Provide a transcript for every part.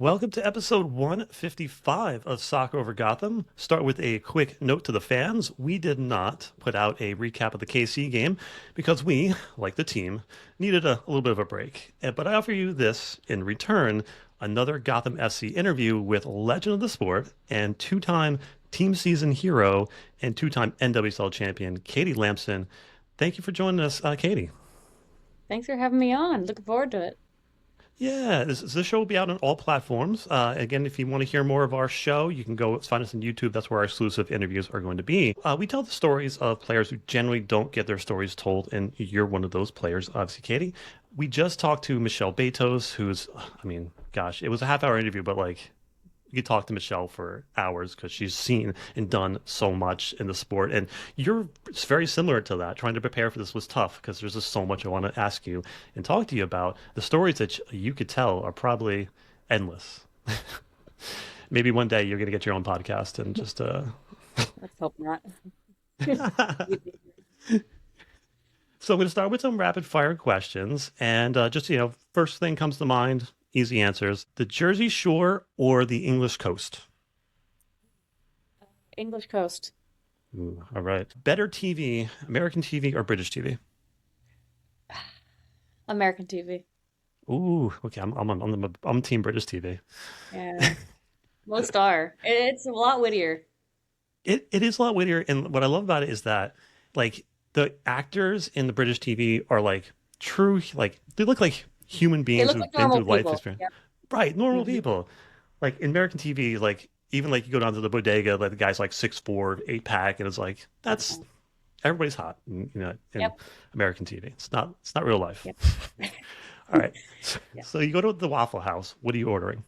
Welcome to episode 155 of Soccer Over Gotham. Start with a quick note to the fans. We did not put out a recap of the KC game because we, like the team, needed a little bit of a break. But I offer you this in return, another Gotham FC interview with legend of the sport and two-time team season hero and two-time NWSL champion, Katie Lampson. Thank you for joining us, Katie. Thanks for having me on. Looking forward to it. Yeah, this show will be out on all platforms. Again, if you want to hear more of our show, you can go find us on YouTube. That's where our exclusive interviews are going to be. We tell the stories of players who generally don't get their stories told, and you're one of those players, obviously, Katie. We just talked to Michelle Betos, who's, I mean, gosh, it was a half-hour interview, but like you could talk to Michelle for hours because she's seen and done so much in the sport. And you're it's very similar to that. Trying to prepare for this was tough because there's just so much I want to ask you and talk to you about. The stories that you could tell are probably endless. Maybe one day you're going to get your own podcast and just Let's hope not. So I'm going to start with some rapid fire questions, and just first thing comes to mind, easy answers: the Jersey Shore or the English coast. English coast. Ooh, all right. Better TV, American TV or British TV? American TV. Ooh, okay. I'm Team British TV. Yeah. Most are. It's a lot wittier. It is a lot wittier, and what I love about it is that like the actors in the British TV are like true, like they look like human They beings look who've like been normal through life people. experience. Yep. Right, normal hmm people. Like in American TV, like even like you go down to the bodega, like the guy's like 6'4", 8 pack, and it's like that's everybody's hot, in Yep. American TV. It's not real life. Yep. All right. So, Yeah. so you go to the Waffle House. What are you ordering?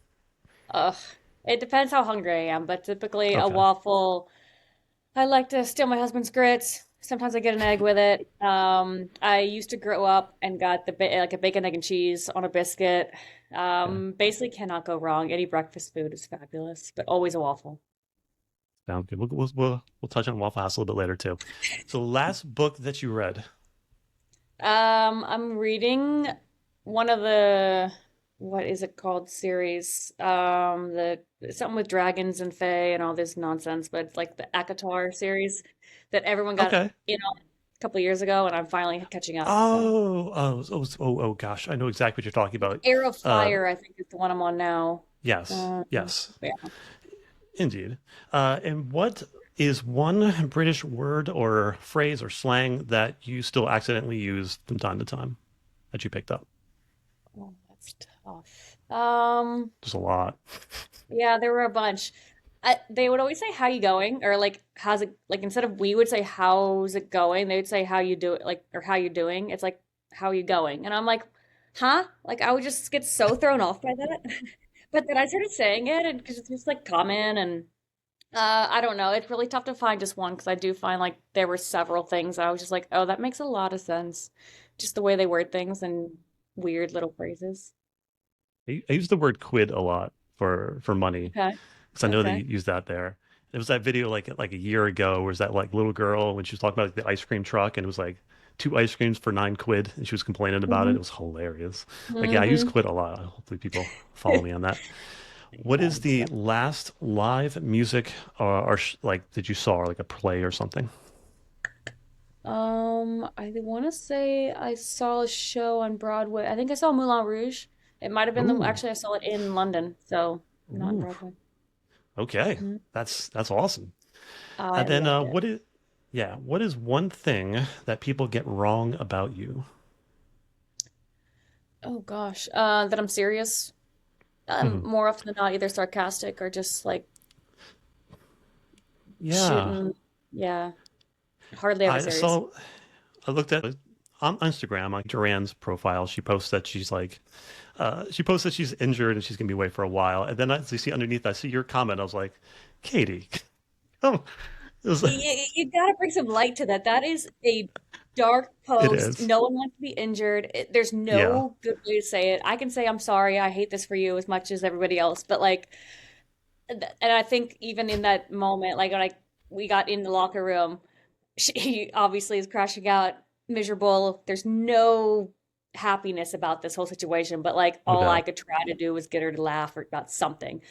Ugh. It depends how hungry I am, but typically a Okay. waffle. I like to steal my husband's grits. Sometimes I get an egg with it. I used to grow up and got like a bacon, egg, and cheese on a biscuit. Yeah. Basically cannot go wrong. Any breakfast food is fabulous, but always a waffle. Sounds good. We'll touch on Waffle House a little bit later too. So, last book that you read. I'm reading one of the what is it called series? The something with dragons and fae and all this nonsense, but it's like the Akatar series that everyone got Okay. on a couple of years ago, and I'm finally catching up. So, Oh, gosh. I know exactly what you're talking about. Air of Uh, Fire, I think is the one I'm on now. yes, Um, yes, yeah. indeed. And what is one British word or phrase or slang that you still accidentally use from time to time that you picked up? Oh, that's tough. There's a lot. Yeah, there were a bunch. They would always say, "How you going?" or like, "How's it?" Like instead of we would say, "How's it going?" They would say, "How you do it?" Like or "How you doing?" It's like, "How you going?" And I'm like, "Huh?" Like I would just get so thrown off by that. But then I started saying it, and because it's just like common, and I don't know. It's really tough to find just one because I do find like there were several things I was just like, "Oh, that makes a lot of sense." Just the way they word things and weird little phrases. I use the word quid a lot for money Okay. because I know that you Okay. use that there. There was that video like a year ago, where was that like little girl when she was talking about like, the ice cream truck, and it was like two ice creams for 9 quid, and she was complaining about it. It hmm was hilarious. Like, yeah, I use hmm quid a lot. Hopefully, people follow me on that. What Yeah. is the last live music like that you saw, or like a play or something? I want to say I saw a show on Broadway. I think I saw Moulin Rouge. It might have been Ooh, actually I saw it in London, so not ooh, Broadway. okay, Mhm. that's awesome. And I then, loved it. what is one thing that people get wrong about you? Oh gosh, that I'm serious. I'm Hmm. more often than not either sarcastic or just like Yeah, shooting. Yeah, hardly ever I serious. saw. I looked at on Instagram on Duran's profile. She posts that she's injured and she's gonna be away for a while. And then you see underneath, I see your comment. I was like, Katie, oh, it was like, You gotta bring some light to that. That is a dark it post. is. No one wants to be injured. There's Yeah. no good way to say it. I can say I'm sorry. I hate this for you as much as everybody else. But like, and I think even in that moment, like when we got in the locker room, she obviously is crashing out, miserable. There's no. happiness about this whole situation, but like No all I doubt. could try to do was get her to laugh or about something.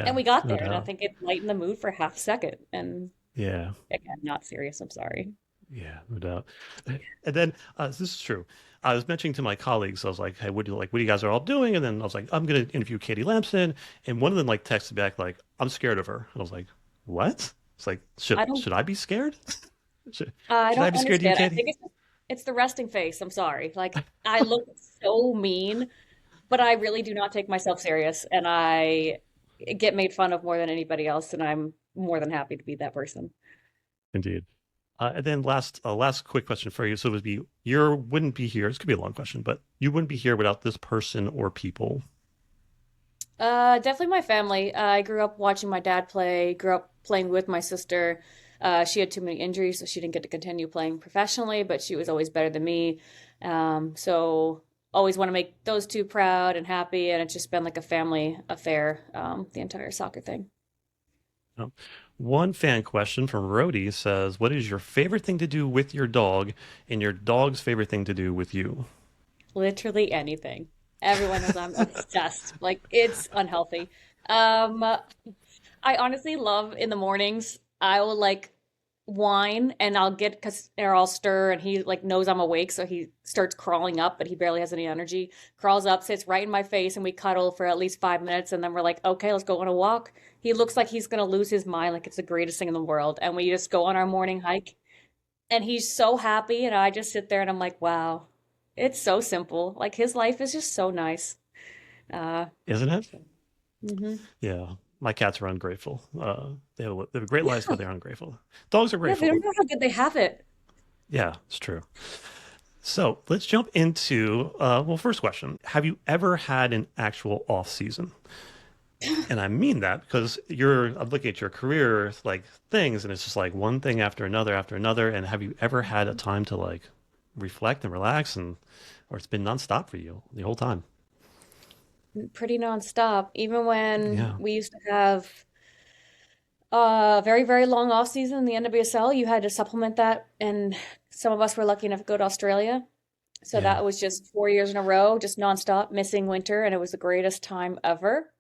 And Yeah, we got no there, and I doubt. think it lightened the mood for half a second. And Yeah. again, not serious, I'm sorry. Yeah, no doubt. And then this is true. I was mentioning to my colleagues, I was like, "Hey, what do you guys are all doing?" And then I was like, "I'm going to interview Katie Lampson," and one of them like texted back like, "I'm scared of her," and I was like, "What?" It's like, I don't should I be scared? should, I should I don't be scared of you, understand. I Katie? think it's the resting face. I'm sorry. Like I look so mean, but I really do not take myself serious, and I get made fun of more than anybody else, and I'm more than happy to be that person. Indeed. And then last quick question for you. So it would be you wouldn't be here. This could be a long question, but you wouldn't be here without this person or people. Definitely my family. I grew up watching my dad play, grew up playing with my sister. She had too many injuries, so she didn't get to continue playing professionally, but she was always better than me. So always want to make those two proud and happy, and it's just been like a family affair, the entire soccer thing. No. One fan question from Rhodey says, "What is your favorite thing to do with your dog, and your dog's favorite thing to do with you?" Literally anything. Everyone knows I'm obsessed. Like it's unhealthy. Um, I honestly love in the mornings. I will like whine and I'll get because they're all stir and he like knows I'm awake, so he starts crawling up, but he barely has any energy. Crawls up, sits right in my face, and we cuddle for at least 5 minutes, and then we're like, okay, let's go on a walk. He looks like he's gonna lose his mind, like it's the greatest thing in the world, and we just go on our morning hike, and he's so happy, and I just sit there and I'm like, wow, it's so simple. Like his life is just so nice. Uh, Isn't it? mhm. Yeah. My cats are ungrateful. They have great lives, Yeah, but they're ungrateful. Dogs are yeah, they grateful. don't know how good they have it. Yeah, it's true. So let's jump into well, first question: have you ever had an actual off season? And I mean that because I'm looking at your career like things, and it's just like one thing after another. And have you ever had a time to like reflect and relax, or it's been nonstop for you the whole time? Pretty nonstop. Even when Yeah, we used to have very, very long off season in the NWSL, you had to supplement that, and some of us were lucky enough to go to Australia. So yeah. that was just 4 years in a row, just nonstop, missing winter, and it was the greatest time ever.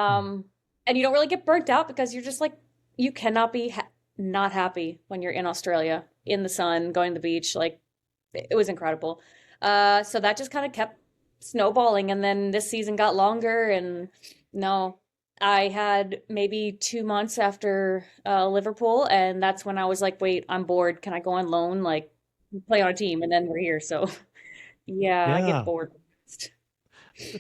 Hmm. Um, and you don't really get burnt out because you're just like you cannot be not happy when you're in Australia in the sun, going to the beach. Like it was incredible. So that just kind of kept snowballing, and then this season got longer, and no, I had maybe 2 months after Liverpool, and that's when I was like, wait, I'm bored. Can I go on loan? Like play on a team, and then we're here. So yeah, I get Yeah. bored.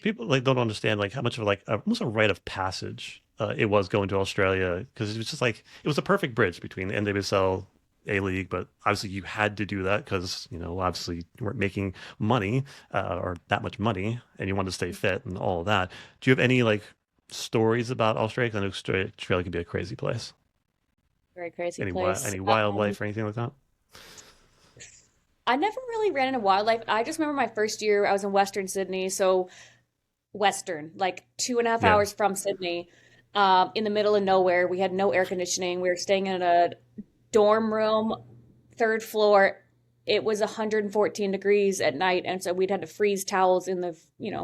People like don't understand like how much of like almost a rite of passage it was going to Australia because it was just like it was a perfect bridge between the NWSL A League, but obviously you had to do that because obviously you weren't making money or that much money, and you wanted to stay fit and all of that. Do you have any like stories about Australia? 'Cause I know Australia can be a crazy place. Very crazy place. Any wildlife or anything like that? I never really ran into wildlife. I just remember my first year, I was in Western Sydney, so Western, like 2.5 hours Yeah. from Sydney, in the middle of nowhere. We had no air conditioning. We were staying in a dorm room, third floor. It was 114 degrees at night, and so we'd had to freeze towels in the,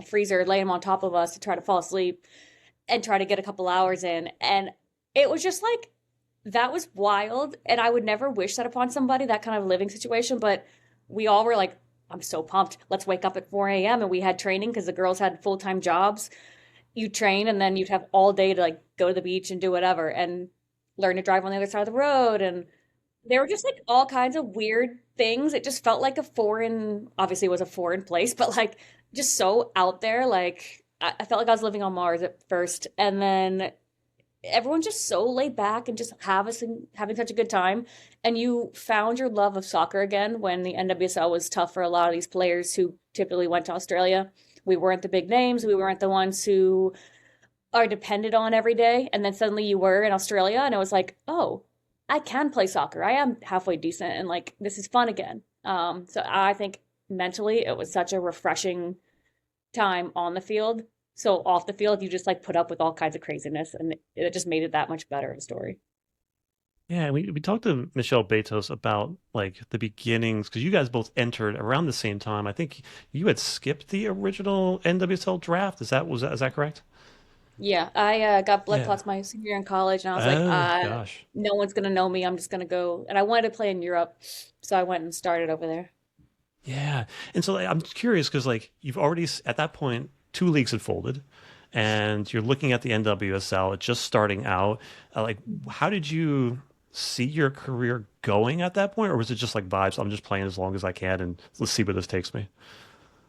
freezer, lay them on top of us to try to fall asleep and try to get a couple hours in. And it was just like that was wild, and I would never wish that upon somebody, that kind of living situation, but we all were like, I'm so pumped. Let's wake up at 4 a.m. And we had training because the girls had full-time jobs. You train and then you'd have all day to like go to the beach and do whatever and learn to drive on the other side of the road. And there were just like all kinds of weird things. It just felt like a foreign, obviously it was a foreign place, but like just so out there. Like I felt like I was living on Mars at first. And then everyone's just so laid back and just having such a good time. And you found your love of soccer again when the NWSL was tough for a lot of these players who typically went to Australia. We weren't the big names. We weren't the ones who are depended on every day. And then suddenly you were in Australia, and it was like, oh, I can play soccer. I am halfway decent, and like this is fun again. So I think mentally it was such a refreshing time on the field. So off the field, you just like put up with all kinds of craziness, and it just made it that much better of a story. Yeah, we talked to Michelle Betos about like the beginnings because you guys both entered around the same time. I think you had skipped the original NWSL draft. Is that correct? Yeah, I got blood Yeah. clots my senior year in college, and I was like, Oh gosh. no one's gonna know me. I'm just gonna go. And I wanted to play in Europe, so I went and started over there. Yeah. And so like, I'm curious because like you've already at that point two leagues had folded, and you're looking at the NWSL. It's just starting out. Like, how did you see your career going at that point, or was it just like vibes? I'm just playing as long as I can, and let's see where this takes me.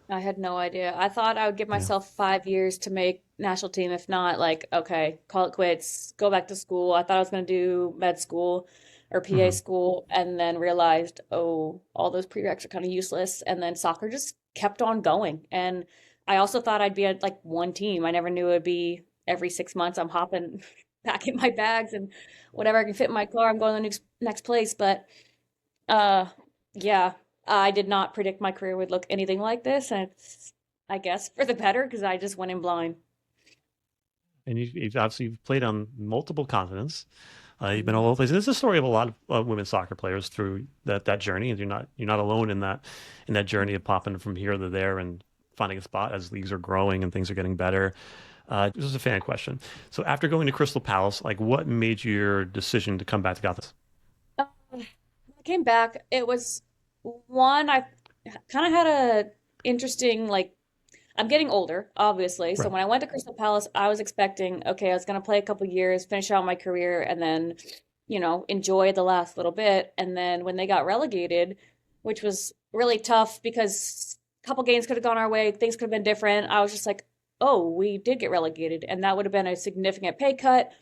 I had no idea. I thought I would give Yeah. myself 5 years to make national team. If not, like, okay, call it quits, go back to school. I thought I was going to do med school or PA Hmm. school, and then realized, oh, all those prereqs are kind of useless. And then soccer just kept on going. And I also thought I'd be at like one team. I never knew it would be every 6 months I'm hopping, packing my bags and whatever I can fit in my car, I'm going to the next place. But uh, yeah, I did not predict my career would look anything like this, and it's, I guess, for the better because I just went in blind. And you've obviously you've played on multiple continents. You've been all Mhm. over the place. This is a story of a lot of women's soccer players through that journey, and you're not alone in that journey of popping from here to there and finding a spot as leagues are growing and things are getting better. This is a fan question. So after going to Crystal Palace, like what made your decision to come back to Gotham? When I came back, it was one, I kind of had a interesting, like, I'm getting older, obviously. So Right. when I went to Crystal Palace, I was expecting, okay, I was going to play a couple years, finish out my career, and then, enjoy the last little bit. And then when they got relegated, which was really tough because a couple games could have gone our way, things could have been different. I was just like, oh, we did get relegated. And that would have been a significant pay cut.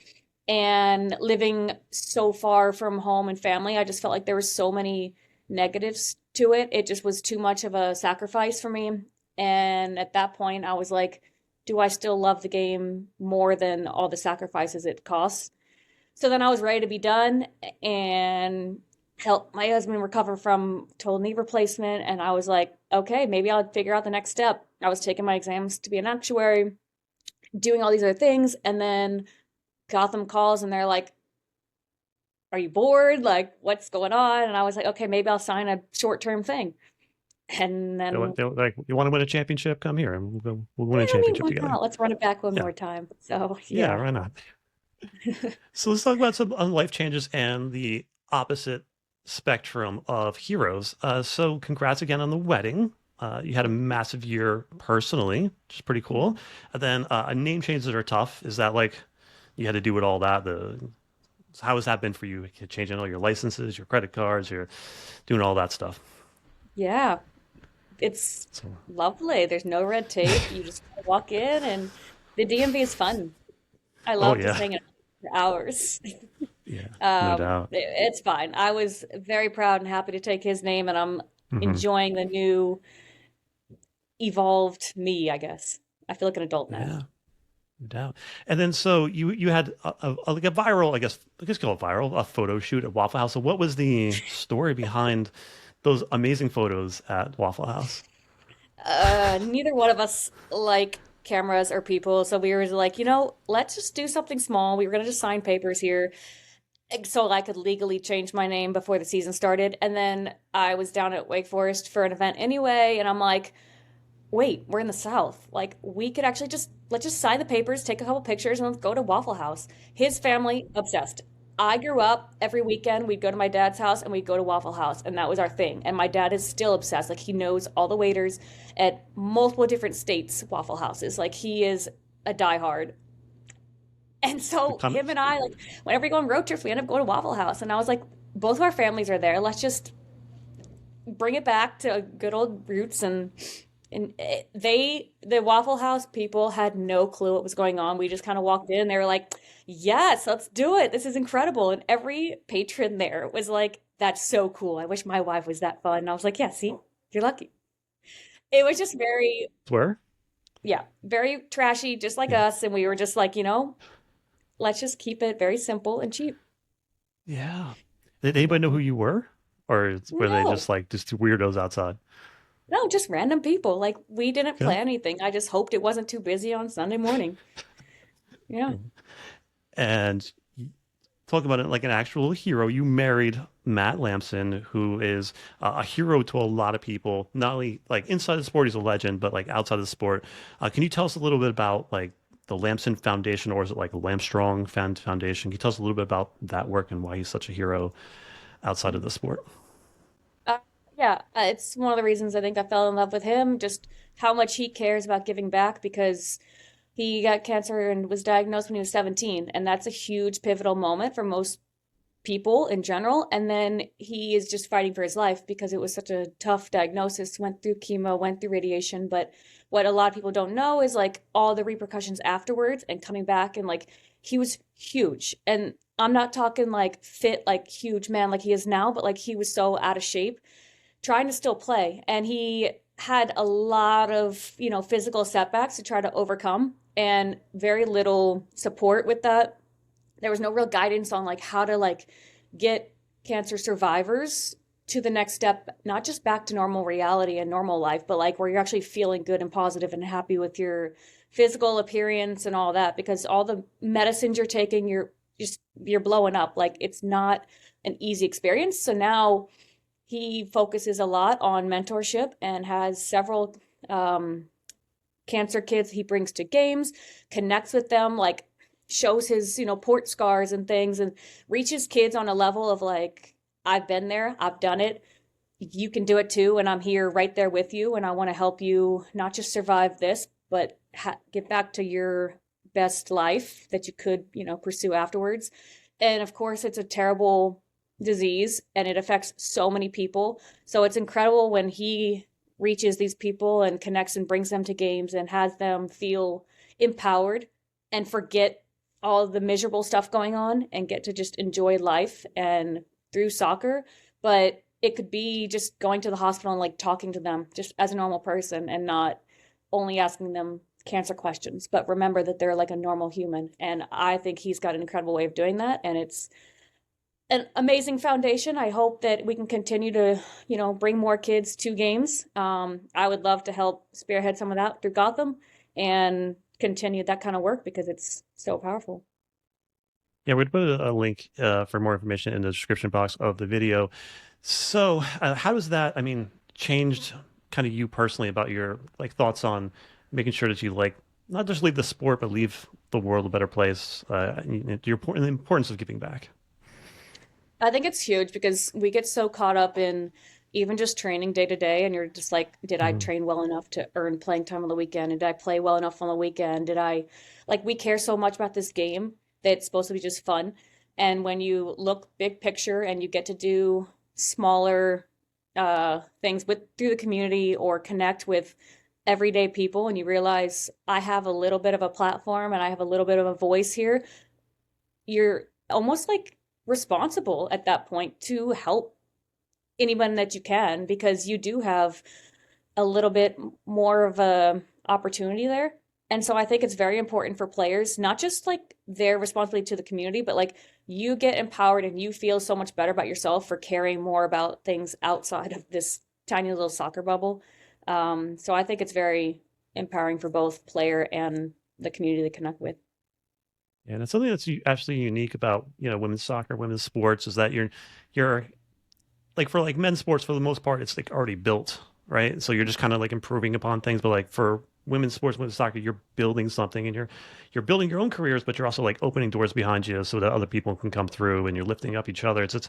And living so far from home and family, I just felt like there were so many negatives to it. It just was too much of a sacrifice for me. And at that point, I was like, do I still love the game more than all the sacrifices it costs? So then I was ready to be done and help my husband recover from total knee replacement. And I was like, okay, maybe I'll figure out the next step. I was taking my exams to be an actuary, doing all these other things. And then Gotham calls and they're like, are you bored? Like, what's going on? And I was like, okay, maybe I'll sign a short term thing. And then, They're like, you want to win a championship? Come here, and we'll win yeah, a I mean, championship why together. not? Let's run it back one Yeah, more time. So, yeah, yeah. right on. So let's talk about some life changes and the opposite spectrum of heroes. So congrats again on the wedding. You had a massive year personally, which is pretty cool. Mhm. And then a name changes that are tough. Is that like you had to do with all that? How has that been for you? Changing all your licenses, your credit cards, you're doing all that stuff. Yeah, it's So, lovely. There's no red tape. You just walk in, and the DMV is fun. I oh love just yeah, hanging out for hours. yeah, no doubt. It's fine. I was very proud and happy to take his name, and I'm Hmm. enjoying the new evolved me, I guess. I feel like an adult now. Yeah. No doubt. And then so you had like a viral, I guess call it viral, a photo shoot at Waffle House. So what was the story behind those amazing photos at Waffle House? Neither one of us like cameras or people, so we were like, let's just do something small. We were gonna just sign papers here so I could legally change my name before the season started. And then I was down at Wake Forest for an event anyway, and I'm like, wait, we're in the South. Like, we could actually just let's just sign the papers, take a couple pictures, and let's go to Waffle House. His family obsessed. I grew up every weekend. We'd go to my dad's house and we'd go to Waffle House, and that was our thing. And my dad is still obsessed. Like, he knows all the waiters at multiple different states' Waffle Houses. Like, he is a diehard. And The so comment, him and I, like, whenever we go on road trips, we end up going to Waffle House. And I was like, both of our families are there. Let's just bring it back to good old roots. And the Waffle House people had no clue what was going on. We just kind of walked in and they were like, yes, let's do it. This is incredible. And every patron there was like, that's so cool. I wish my wife was that fun. And I was like, yeah, see, you're lucky. It was just very, where? yeah, very trashy, just like Yeah. us. And we were just like, let's just keep it very simple and cheap. Yeah. Did anybody know who you were? Or were they No, just like just two weirdos outside? no, just random people. Like, we didn't Yeah. plan anything. I just hoped it wasn't too busy on Sunday morning. Yeah. And talk about it like an actual hero. You married Matt Lampson, who is a hero to a lot of people. Not only like inside the sport, he's a legend, but like outside the sport. Can you tell us a little bit about like the Lampson Foundation, or is it like Lampstrong Foundation? Can you tell us a little bit about that work and why he's such a hero outside of the sport? Uh, yeah, it's one of the reasons I think I fell in love with him, just how much he cares about giving back because he got cancer and was diagnosed when he was 17, and that's a huge pivotal moment for most people in general. And then he is just fighting for his life because it was such a tough diagnosis, went through chemo, went through radiation. But what a lot of people don't know is like all the repercussions afterwards and coming back. And like he was huge. And I'm not talking like fit, like huge man like he is now, but like he was so out of shape, trying to still play. And he had a lot of, physical setbacks to try to overcome and very little support with that. There was no real guidance on like how to like get cancer survivors to the next step, not just back to normal reality and normal life, but like where you're actually feeling good and positive and happy with your physical appearance and all that, because all the medicines you're taking, you're blowing up. Like it's not an easy experience. So now he focuses a lot on mentorship and has several cancer kids he brings to games, connects with them, like shows his, port scars and things, and reaches kids on a level of like, I've been there, I've done it. You can do it too. And I'm here right there with you. And I want to help you not just survive this, but get back to your best life that you could, pursue afterwards. And of course, it's a terrible disease and it affects so many people. So it's incredible when he reaches these people and connects and brings them to games and has them feel empowered and forget all the miserable stuff going on and get to just enjoy life and through soccer. But it could be just going to the hospital and like talking to them just as a normal person and not only asking them cancer questions, but remember that they're like a normal human. And I think he's got an incredible way of doing that. And it's an amazing foundation. I hope that we can continue to, bring more kids to games. I would love to help spearhead some of that through Gotham and continue that kind of work because it's so powerful. Yeah, we're going to put a link for more information in the description box of the video. So, how does that, I mean, changed kind of you personally about your like thoughts on making sure that you like not just leave the sport, but leave the world a better place? The importance of giving back. I think it's huge because we get so caught up in even just training day to day, and you're just like, did I Mhm. train well enough to earn playing time on the weekend? And did I play well enough on the weekend? Like, we care so much about this game that it's supposed to be just fun. And when you look big picture and you get to do smaller things with through the community or connect with everyday people, and you realize I have a little bit of a platform and I have a little bit of a voice here, you're almost like responsible at that point to help anyone that you can because you do have a little bit more of a opportunity there. And so I think it's very important for players, not just like their responsibility to the community, but like you get empowered and you feel so much better about yourself for caring more about things outside of this tiny little soccer bubble. So I think it's very empowering for both player and the community to connect with. And it's something that's actually unique about, women's soccer, women's sports is that you're like for like men's sports for the most part, it's like already built, right? So you're just kind of like improving upon things. But like for women's sports, women's soccer, you're building something and you're building your own careers, but you're also like opening doors behind you so that other people can come through and you're lifting up each other. It's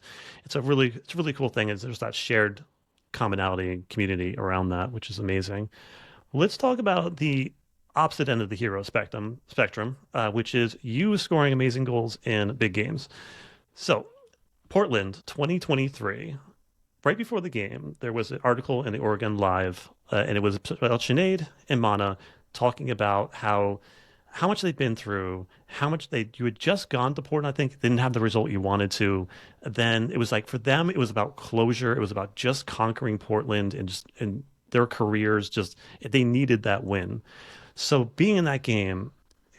a really cool thing. Is there's that shared commonality and community around that, which is amazing. Let's talk about the opposite end of the hero spectrum, which is you scoring amazing goals in big games. So Portland 2023, right before the game, there was an article in the Oregon Live, and it was about Sinead and Mana talking about how much they've been through, how much you had just gone to Portland, I think, didn't have the result you wanted to. Then it was like for them, it was about closure. It was about just conquering Portland and their careers. Just they needed that win. So being in that game,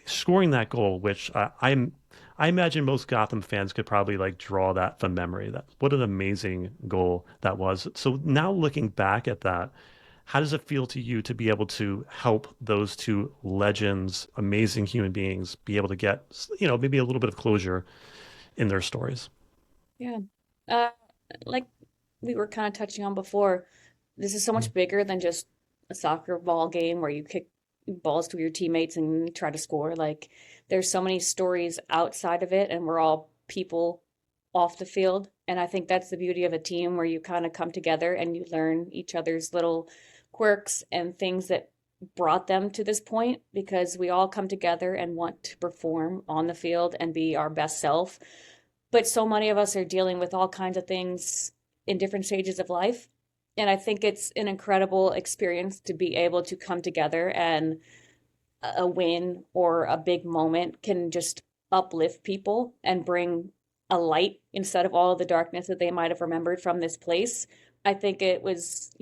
scoring that goal, which I imagine most Gotham fans could probably like draw that from memory. That what an amazing goal that was. So now looking back at that, how does it feel to you to be able to help those two legends, amazing human beings, be able to get, maybe a little bit of closure in their stories. Yeah. Uh, like we were kind of touching on before, this is so much bigger than just a soccer ball game where you kick balls to your teammates and try to score. Like there's so many stories outside of it, and we're all people off the field. And I think that's the beauty of a team where you kind of come together and you learn each other's little quirks and things that brought them to this point because we all come together and want to perform on the field and be our best self. But so many of us are dealing with all kinds of things in different stages of life. And I think it's an incredible experience to be able to come together, and a win or a big moment can just uplift people and bring a light instead of all of the darkness that they might have remembered from this place. I think it was,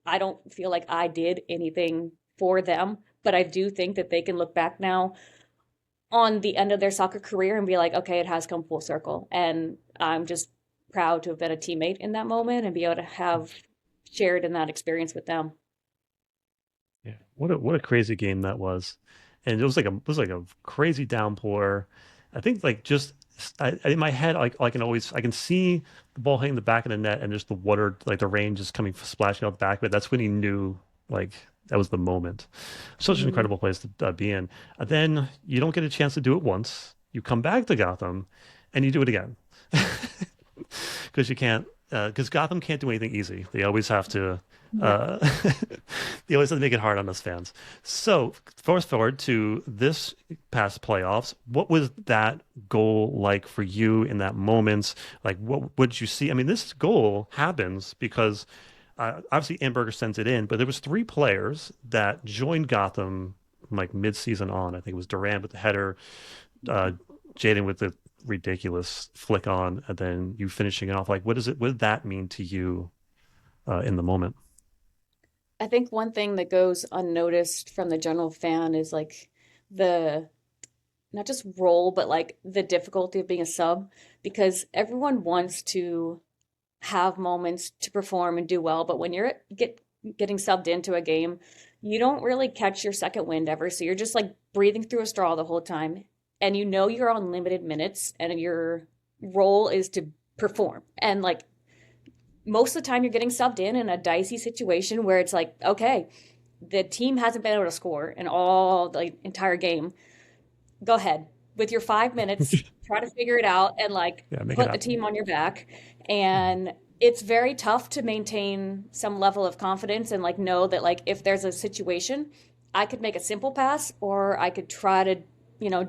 I don't feel like I did anything for them, but I do think that they can look back now on the end of their soccer career and be like, okay, it has come full circle. And I'm just proud to have been a teammate in that moment and be able to have shared in that experience with them. Yeah, what a crazy game that was, and it was like a crazy downpour. I think like just in my head, like I can see the ball hitting the back of the net and just the water, like the rain just coming splashing out the back of it. That's when he knew like that was the moment. Such an Mhm. incredible place to be in. And then you don't get a chance to do it once. You come back to Gotham, and you do it again because you can't because Gotham can't do anything easy. They always have to. No. Uh, they always have to make it hard on us fans. So, fast forward to this past playoffs. What was that goal like for you in that moment? Like, what did you see? I mean, this goal happens because obviously Amberger sends it in, but there was three players that joined Gotham like mid-season on. I think it was Durant with the header, uh, Jaden with the ridiculous flick on, and then you finishing it off. Like, what does it? What did that mean to you in the moment? I think one thing that goes unnoticed from the general fan is like the not just role, but like the difficulty of being a sub because everyone wants to have moments to perform and do well, but when getting subbed into a game, you don't really catch your second wind ever. So you're just like breathing through a straw the whole time. And you know you're on limited minutes and your role is to perform. And like most of the time you're getting subbed in a dicey situation where it's like, okay, the team hasn't been able to score in all the entire game. Go ahead with your 5 minutes, try to figure it out and like Yeah, make it put the happen. team on your back. And it's very tough to maintain some level of confidence and like know that like if there's a situation, I could make a simple pass or I could try to,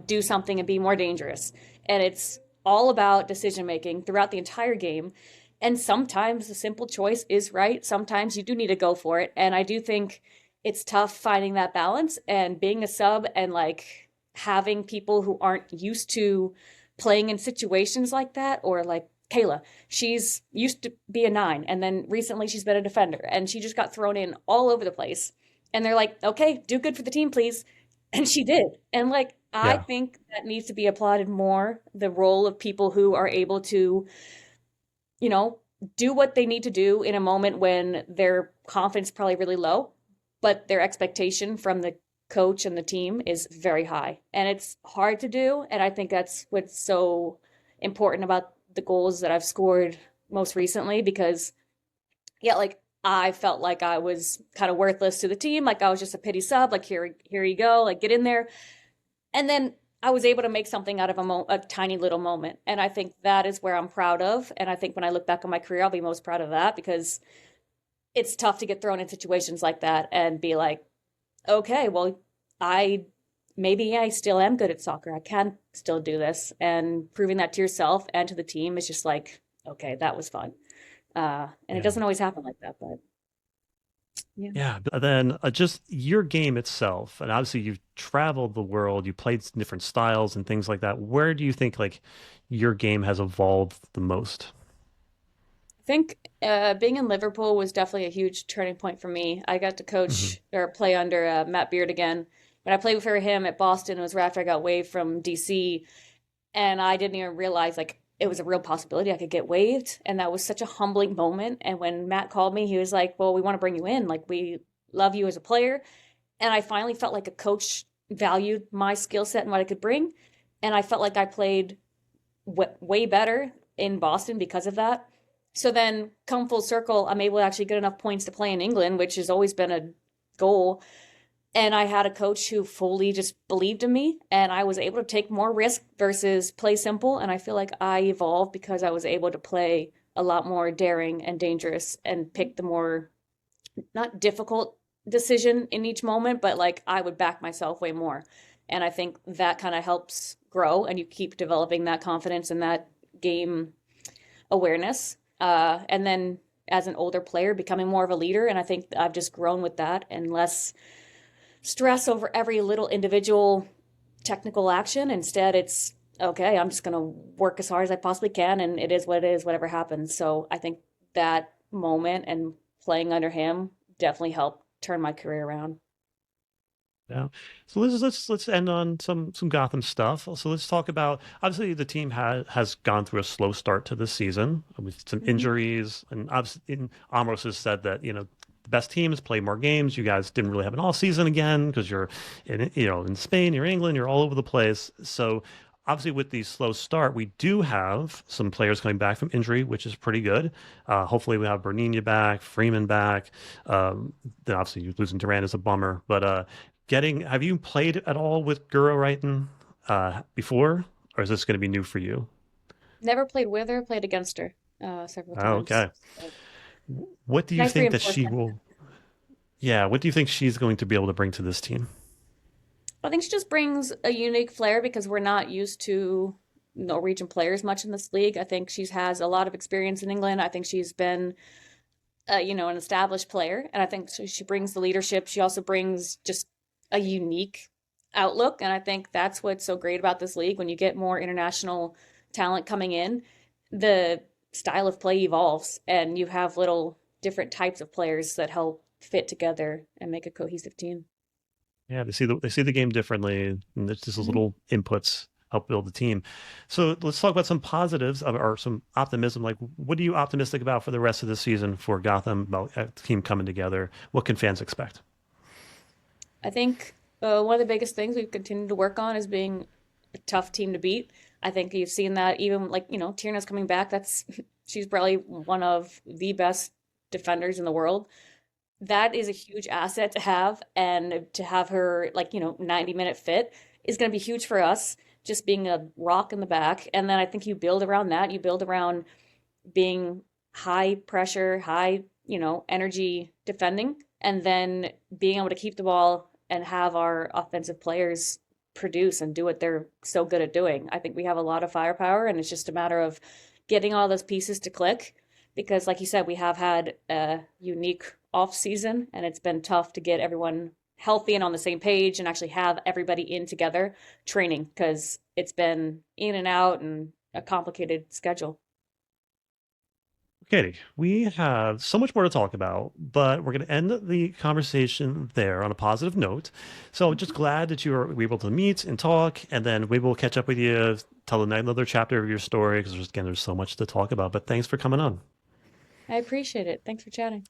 do something and be more dangerous. And it's all about decision making throughout the entire game. And sometimes the simple choice is right. Sometimes you do need to go for it. And I do think it's tough finding that balance and being a sub and like having people who aren't used to playing in situations like that, or like Kayla, she's used to be a nine and then recently she's been a defender and she just got thrown in all over the place. And they're like, okay, do good for the team, please. And she did. And like, I Yeah, think that needs to be applauded more, the role of people who are able to, you know, do what they need to do in a moment when their confidence is probably really low, but their expectation from the coach and the team is very high. And it's hard to do. And I think that's what's so important about the goals that I've scored most recently because, yeah, like I felt like I was kind of worthless to the team. Like I was just a pity sub. Like here you go. Like get in there. And then I was able to make something out of a tiny little moment. And I think that is where I'm proud of. And I think when I look back on my career, I'll be most proud of that because it's tough to get thrown in situations like that and be like, okay, well, I maybe I still am good at soccer. I can still do this. And proving that to yourself and to the team is just like, okay, that was fun. And it yeah. doesn't always happen like that, but yeah. Yeah, but then just your game itself, and obviously you've traveled the world, you played different styles and things like that. Where do you think like your game has evolved the most? I think being in Liverpool was definitely a huge turning point for me. I got to Hmm. coach or play under Matt Beard again. When I played for him at Boston, it was right after I got waived from DC, and I didn't even realize like it was a real possibility I could get waived, and that was such a humbling moment. And when Matt called me, he was like, "Well, we want to bring you in. Like we love you as a player." And I finally felt like a coach valued my skill set and what I could bring, and I felt like I played way better in Boston because of that. So then, come full circle, I'm able to actually get enough points to play in England, which has always been a goal. And I had a coach who fully just believed in me, and I was able to take more risk versus play simple. And I feel like I evolved because I was able to play a lot more daring and dangerous and pick the more not difficult decision in each moment, but like I would back myself way more. And I think that kind of helps grow, and you keep developing that confidence and that game awareness. And then as an older player, becoming more of a leader. And I think I've just grown with that and less stress over every little individual technical action. Instead, it's okay, I'm just going to work as hard as I possibly can, and it is what it is, whatever happens. So I think that moment and playing under him definitely helped turn my career around. Yeah. So let's end on some Gotham stuff. So let's talk about obviously the team has gone through a slow start to this season with some Mhm. injuries, and obviously Amos has said that the best teams play more games. You guys didn't really have an all season again because you're in Spain, you're England, you're all over the place. So obviously with the slow start, we do have some players coming back from injury, which is pretty good. Hopefully we have Bernini back, Freeman back. Then obviously losing Durant is a bummer, but have you played at all with Guro Reiten before, or is this going to be new for you? Never played with her, played against her several Oh, times. okay. So, What do you nice think that she reinforcement. will? Yeah, what do you think she's going to be able to bring to this team? I think she just brings a unique flair because we're not used to Norwegian players much in this league. I think she has a lot of experience in England. I think she's been, an established player, and I think she brings the leadership. She also brings just a unique outlook, and I think that's what's so great about this league. When you get more international talent coming in, the style of play evolves, and you have little different types of players that help fit together and make a cohesive team. Yeah, they see the game differently, and it's just those Mhm. little inputs help build the team. So let's talk about some positives or some optimism. Like, what are you optimistic about for the rest of the season for Gotham, about the team coming together? What can fans expect? I think one of the biggest things we've continued to work on is being a tough team to beat. I think you've seen that even like, Tierna's coming back. That's she's probably one of the best defenders in the world. That is a huge asset to have, and to have her like, 90-minute fit is going to be huge for us, just being a rock in the back. And then I think you build around that. You build around being high pressure, high, energy defending, and then being able to keep the ball and have our offensive players produce and do what they're so good at doing. I think we have a lot of firepower, and it's just a matter of getting all those pieces to click because like you said, we have had a unique off season, and it's been tough to get everyone healthy and on the same page and actually have everybody in together training because it's been in and out and a complicated schedule. Katie, we have so much more to talk about, but we're going to end the conversation there on a positive note. So just glad that you were able to meet and talk, and then we will catch up with you, tell another chapter of your story, because there's so much to talk about. But thanks for coming on. I appreciate it. Thanks for chatting.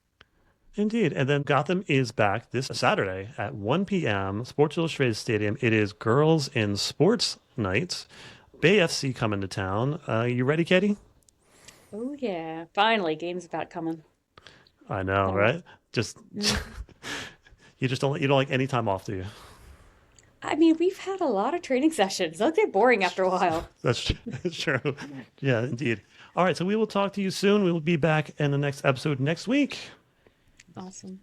Indeed. And then Gotham is back this Saturday at 1 p.m. Sports Illustrated Stadium. It is Girls in Sports Night. Bay FC coming to town. You ready, Katie? Oh yeah. Finally, game's about coming. I know, Been a while. right? Just Mhm. you don't like any time off, do you? I mean, we've had a lot of training sessions. They'll get boring after a while. That's true. Yeah, indeed. All right, so we will talk to you soon. We will be back in the next episode next week. Awesome.